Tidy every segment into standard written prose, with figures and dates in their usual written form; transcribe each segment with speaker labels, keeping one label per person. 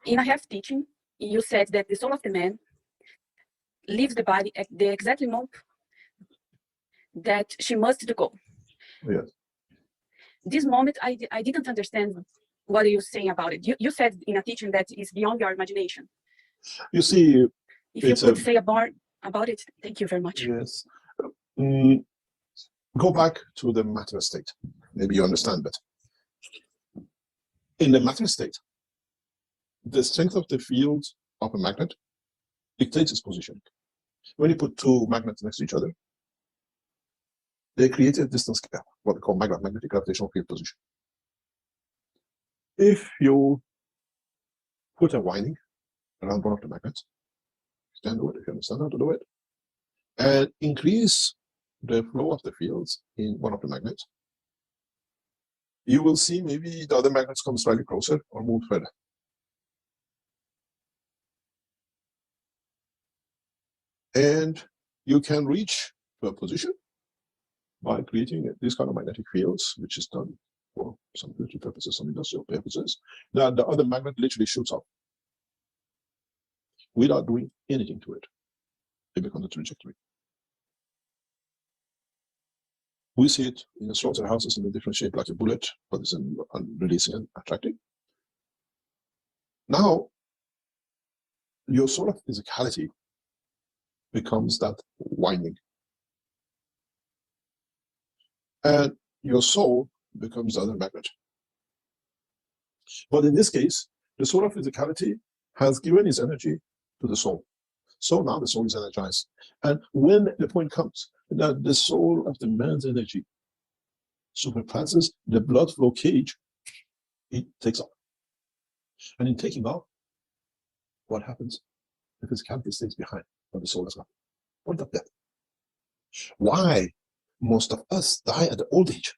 Speaker 1: In a health teaching, you said that the soul of the man leaves the body at the exact moment that she must go.
Speaker 2: Yes.
Speaker 1: This moment, I didn't understand what you're saying about it. You said in a teaching that is beyond your imagination.
Speaker 2: You see,
Speaker 1: if you could say about it, thank you very much.
Speaker 2: Yes. Go back to the matter state. Maybe you understand better. In the matter state, the strength of the field of a magnet dictates its position. When you put two magnets next to each other, they create a distance gap, what we call magnetic gravitational field position. If you put a winding around one of the magnets, you can do it if you understand how to do it, and increase the flow of the fields in one of the magnets, you will see maybe the other magnets come slightly closer or move further. And you can reach to a position by creating these kind of magnetic fields, which is done for some military purposes, some industrial purposes, that the other magnet literally shoots up without doing anything to it. It becomes a trajectory. We see it in the slaughterhouses in a different shape, like a bullet, but it's releasing and attracting. Now, your sort of physicality becomes that winding. And your soul becomes the other magnet. But in this case, the soul of physicality has given its energy to the soul. So now the soul is energized. And when the point comes that the soul of the man's energy superpasses the blood flow cage, it takes off. And in taking off, what happens? The physicality stays behind, but the soul is not. Point of death. Why most of us die at the old age?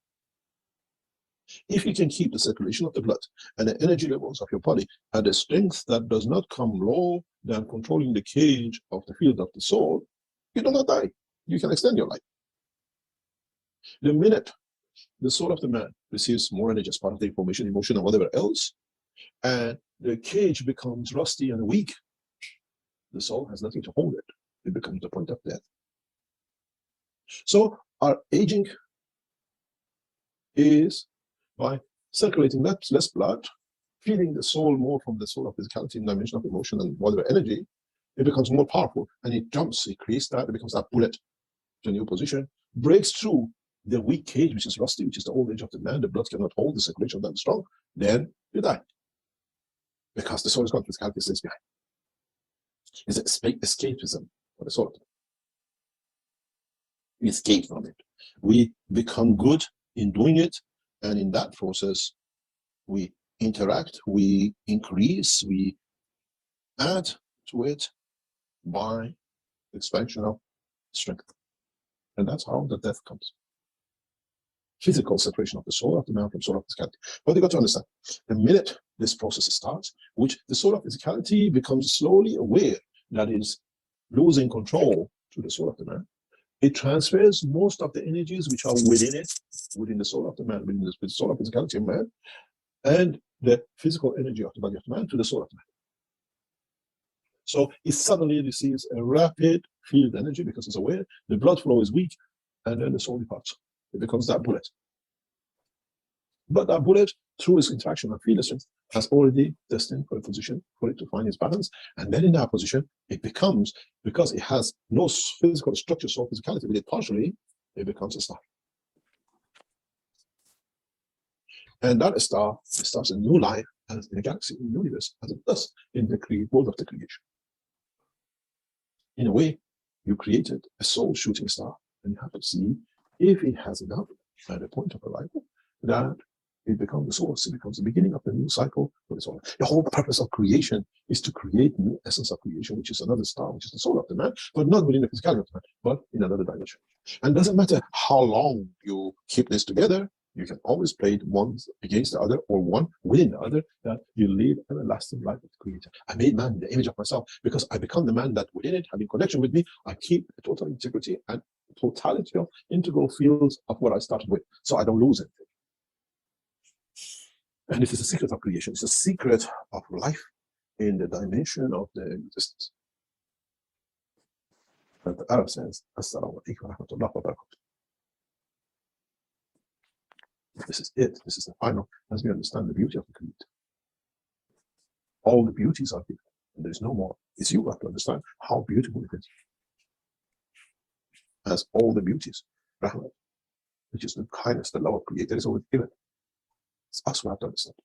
Speaker 2: If you can keep the circulation of the blood and the energy levels of your body at a strength that does not come lower than controlling the cage of the field of the soul, you do not die. You can extend your life. The minute the soul of the man receives more energy as part of the information, emotion, and whatever else, and the cage becomes rusty and weak, the soul has nothing to hold it. It becomes the point of death. So our aging is by circulating less blood, feeding the soul more from the soul of physicality, dimension of emotion, and whatever energy, it becomes more powerful, and it jumps, it creates that, it becomes that bullet to a new position, breaks through the weak cage, which is rusty, which is the old age of the man. The blood cannot hold the circulation that strong. Then you die, because the soul is gone, physicality stays behind. It's escapism for the soul. We escape from it. We become good in doing it, and in that process, we interact, we increase, we add to it by expansion of strength. And that's how the death comes. Physical separation of the soul of the man from soul of physicality. But you got to understand, the minute this process starts, which the soul of physicality becomes slowly aware that it is losing control to the soul of the man, it transfers most of the energies which are within it, within the soul of the man, within the soul of physicality of man, and the physical energy of the body of the man to the soul of the man. So it suddenly receives a rapid field energy because it's aware, the blood flow is weak, and then the soul departs. It becomes that bullet. But that bullet, through its interaction and field strength, has already destined for a position for it to find its balance. And then in that position, it becomes, because it has no physical structure, so physicality with it partially, it becomes a star. And that star starts a new life as in a galaxy, in the universe, as it does in the world of the creation. In a way, you created a soul shooting star, and you have to see if it has enough at the point of arrival that it becomes the source, it becomes the beginning of the new cycle for the soul. The whole purpose of creation is to create new essence of creation, which is another star, which is the soul of the man, but not within the physicality of the man, but in another dimension. And it doesn't matter how long you keep this together, you can always play it one against the other or one within the other, that you live an everlasting life with the Creator. I made man in the image of myself because I become the man that within it, having connection with me, I keep a total integrity and totality of integral fields of what I started with, so I don't lose anything. And it is a secret of creation. It's a secret of life in the dimension of the existence. And the Arab says, Assalamu alaikum wa rahmatullahi wa barakatuh. This is it. This is the final, as we understand the beauty of the creed. All the beauties are here, and there is no more. It's you who have to understand how beautiful it is. As all the beauties, Rahmat, which is the kindness, the love of creator is always given. It's us who have to understand.